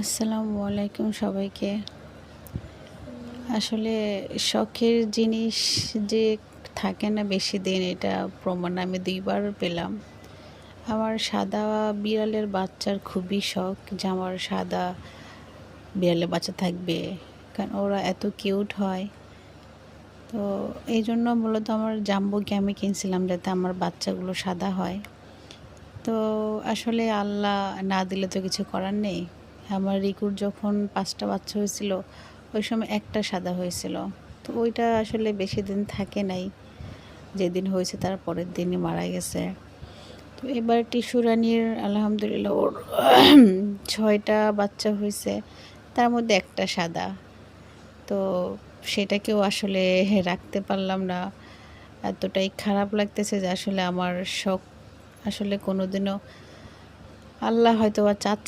আসসালামু আলাইকুম সবাইকে। আসলে শখের জিনিস যে থাকে না বেশি দিন, এটা প্রমাণ আমি ২ বার পেলাম। আমার সাদা বিড়ালের বাচ্চার খুবই শখ যে আমার সাদা বিড়ালের বাচ্চা থাকবে। কারণ ওরা এত কিউট হয়। তো এইজন্য মূলত আমার জাম্বোকে আমি কিনছিলাম যাতে আমার বাচ্চাগুলো সাদা হয়। তো আসলে আল্লাহ না দিলে তো কিছু করার নেই। আমার রিকুর যখন ৫ টা বাচ্চা হয়েছিল, ওই সময় একটা সাদা হয়েছিল। তো ওইটা আসলে বেশি দিন থাকে নাই। যেদিন হয়েছে তার পরের দিনই মারা গেছে। তো এবার টিস্যু রানীর আলহামদুলিল্লাহ ওর ৬ টা বাচ্চা হয়েছে। তার মধ্যে একটা সাদা। তো সেটাকেও আসলে রাখতে পারলাম না। এতটাই খারাপ লাগতেছে যে আসলে আমার শখ আসলে কোনোদিনও আল্লাহ হয়তোবা চাচ্ছে